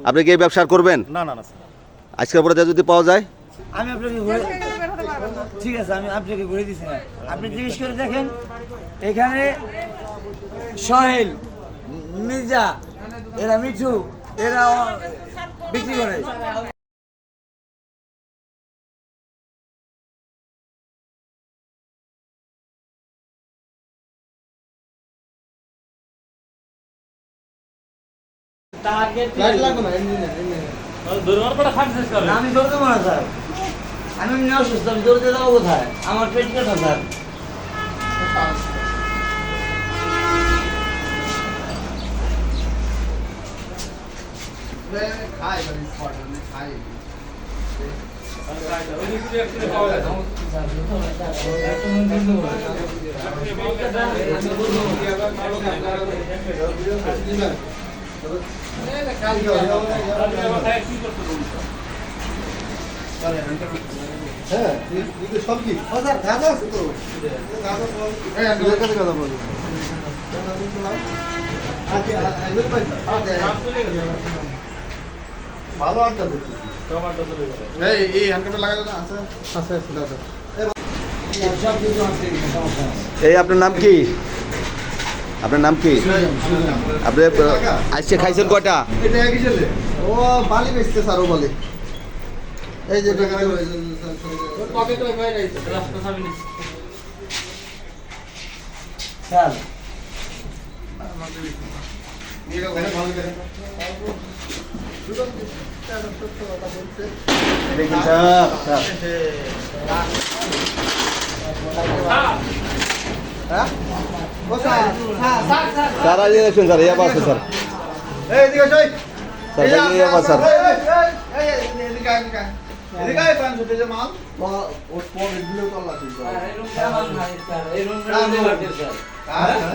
আপনি কি এই ব্যবসা করবেন? না না না আজকের পরে যদি পাওয়া যায় আমি আপনাকে ঠিক আছে, আমি আপনাকে ঘুরে দিচ্ছি না, আপনি জিজ্ঞেস করে দেখেন। এখানে সোহেল, মির্জা, এরা মিঠু, এরা বিক্রি করে। আমি ধরতে পারবো না স্যার, আমি অসুস্থ, আমি ধরতে যাবো কোথায়? আমার পেট কাটা স্যার। ভালো আনতে এই হ্যান্ডকাপটা লাগাই দাও না। আচ্ছা আচ্ছা দাদা এই আপনার নাম কি? আপনার নাম কি? আপনি আজকে খাইছেন কয়টা? এটা একই ছেলে, ও বালি বেচতে স্যার, ও বলে এই যে টাকা পকেটে কই রাইছে রাস্তা সামনে স্যার নিয়ে গেল ভালো করে স্যার আজ ইলেকশন স্যার ইয়া পাচ্ছে স্যার এই দিকে যাই স্যার ইয়া পাচ্ছে স্যার এই এদিকে এদিকে এদিকে পান ছুটে যে মাল ও পরে দিলেও তো আল্লাহ ঠিক করে এই রুমটা লেবার দেন স্যার,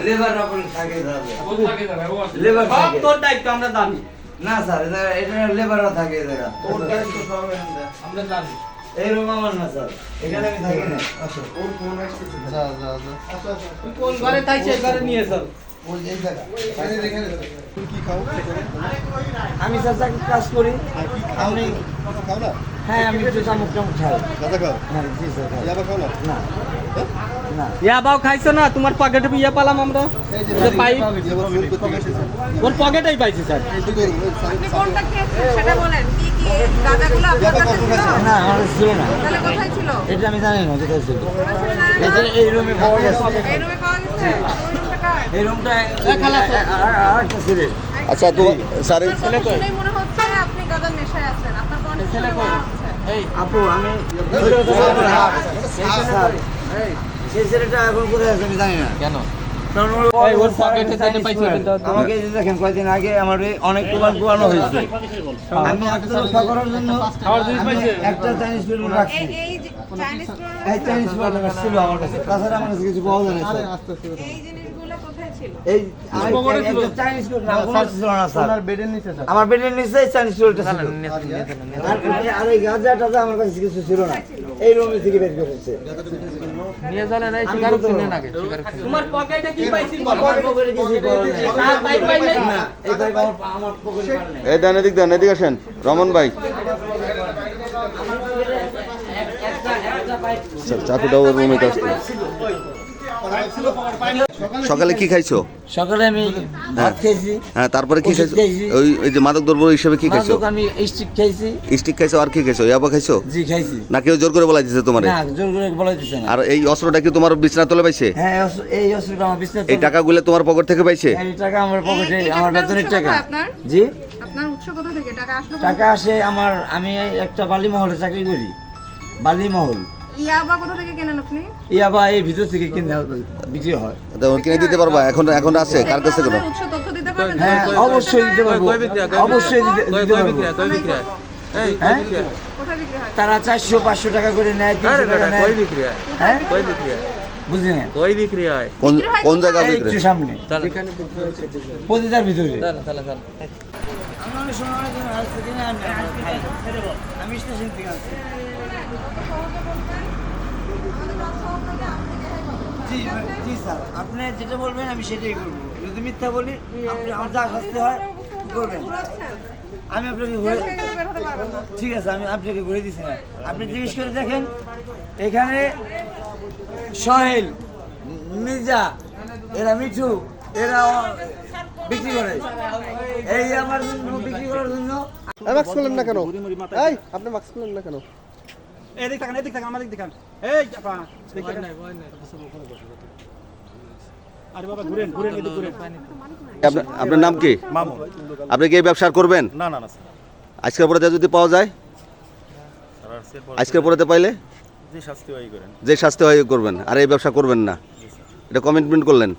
লেবার আপনি থাকে যাবে, ও থাকে যাবে, ও আছে লেবার থাকে, তোর দায়িত্ব আমরা জানি না স্যার, এটা লেবাররা থাকে এরা, তোর দায়িত্ব সব আমরা জানি। এই রুম আমার না স্যার, এখানে আমি থাকি না। আচ্ছা ওর ফোন আসছে, যা যা যা আচ্ছা আচ্ছা তুই কোন ঘরে তাইছে ঘরে নিয়ে স্যার? ওই এই জায়গা এখানে এখানে তুমি কি খাও? আমি স্যার কাজ করি। আর কি খাও? আমি খাও না? হ্যাঁ, আমি একটু চামচ চামচ খাই। দাদা খাও? হ্যাঁ জি স্যার খাই। ইয়াবা খাও না? না না ইয়াবাও খাইছো না? তোমার পকেটে ইয়া পালাম আমরা, এই যে ওদের পাইপ ইয়াবা ফোন করতে গেছে স্যার, ওর পকেটেই পাইছি স্যার। এই তো করুন আপনি কোনটা খেয়েছেন সেটা বলেন। কি কি গাঁজাগুলো আপনার কাছে ছিল? না, আমার ছিল না, তাহলে কোথায় ছিল? এটা আমি জানি না কোথায় ছিল। কোথায় ছিল জানেন এই না? যে এই রুমে পাওয়া গেছে, এই রুমে পাওয়া গেছে? ওই রুমটা কার? এই রুমটা আরেকটা ছিল। আচ্ছা তো স্যার আপনার কথা শুনেই মনে হচ্ছে আপনি গাঁজার নেশায় আছেন। আপনার কণ্ঠ শুনে মনে হচ্ছে। আপু আমি স্যার, সেই ছেলেটা এখন কোথায় আছে আমি জানি না। কেন? কারণ এই ওর পকেটে থেকে পাইছো কিন্তু আমাকে এই যে দেখেন কয়েকদিন আগে আমার অনেক প্রমাণ পোয়ানো হয়েছে। আমি আত্মরক্ষা করার জন্য আমি একটা চাইনিজ ফিল্ম রাখছি। এই যে চাইনিজ এই চাইনিজ ফিল্ম ছিল আমার কাছে, তাছাড়া আমার কাছে কিছু পাওয়া যায় না স্যার। এই জিনিসগুলো কোথায় ছিল? এই একটা চাইনিজ ফিল্ম নাম কোনো ছিল না স্যার, আপনার বেডের নিচে স্যার। আমার বেডের নিচে এই চাইনিজ ফিল্মটা ছিল। আর এই গাঁজা টাজা আমার কাছে কিছু ছিল না, এই রুমে থেকে বের করেছে। নিয়ে জানেন এই শিকার কিনে নাকি তোমার পকেটে কি পাইছিস? আমার পকেটে কিছু পাওয়া যায় না। আর পাইপ পাই নাই না, এই ভাই আমার পকেটে পার নেই। এই দেন এদিকে আসেন রমন ভাই। স্যার চাকুটা ওর রুমে আসতে। সকালে কি খাইছো? সকালে আমি ভাত খেয়েছি। হ্যাঁ তারপরে কি ওষুধ খাইছো? খেয়েছি। ওই যে মাদক দ্রব্য হিসেবে কি খাইছো? মাদক আমি স্টিক খাইছি। স্টিক খাইছো আর কি খাইছো? ইয়াবা খাইছো? জি খাইছি। না কেউ জোর করে বলাই দিছে তোমারে? না, জোর করে বলা দিচ্ছে না। আর এই অস্ত্রটা কি তোমার বিছনা তলে পাইছে? হ্যাঁ, এই অস্ত্রটা আমার বিছনায় এই টাকাগুলো তোমার পকেট থেকে পাইছে? এই টাকা আমার পকেটে, এই আমার টাকাটার বেতনের উৎস টাকা। কোথায় আপনার? জি, আপনার উৎস কোথা থেকে টাকা আসলো? টাকা আসে আমার, আমি একটা বালি মহলে চাকরি করি, বালি মহল। ইয়াবা কোথা থেকে কেনেন আপনি? ইয়াবা এই ভিতর থেকে কিনে বিক্রি হয়। তো কিনে দিতে পারবা? এখন আছে কার কাছে কোনো? উৎস তথ্য দিতে পারবেন? হ্যাঁ অবশ্যই দিতে পারবো, অবশ্যই দিতে পারবো। হ্যাঁ, কোথায় বিক্রি হয়? তারা 400-500 টাকা করে নেয়, 300 টাকা নেয়। হ্যাঁ, বুঝলি না? কোন জায়গা এই বিক্রি? একটু সামনে পতিতার ভিতরে। আমি স্টেশন থেকে আসছি। জি জি স্যার, আপনি যেটা বলবেন আমি সেটাই করবো। যদি মিথ্যা বলি, আপনি আমার যা শাস্তি হয় করবেন। আমি আপনাকে জেল ঘুরে থেকে কিন্তু বের হতে পারবেন না। ঠিক আছে আমি আপনাকে ঘুরে দিচ্ছি না আপনি জিজ্ঞেস করে দেখেন এখানে সোহেল মির্জা এরা মিঠু এরা বিক্রি করে এই আমার জন্য বিক্রি করার জন্য মাস্ক খুললেন না কেন এই আপনি মাস্ক খুললেন না কেন এদিক থাকেন আমাদের দেখান এই আপা দেখেন আরে বাবা ঘুরেন কিন্তু ঘুরেন আপনার নাম কি? আপনি কি এই ব্যবসা করবেন? না না না স্যার আজকের পরে যদি পাওয়া যায়, স্যার আর সের পরে আজকের পরে পাইলে যে শাস্তি হয় করেন যে শাস্তি হয় করবেন, আর এই ব্যবসা করবেন না, এটা কমিটমেন্ট করলেন।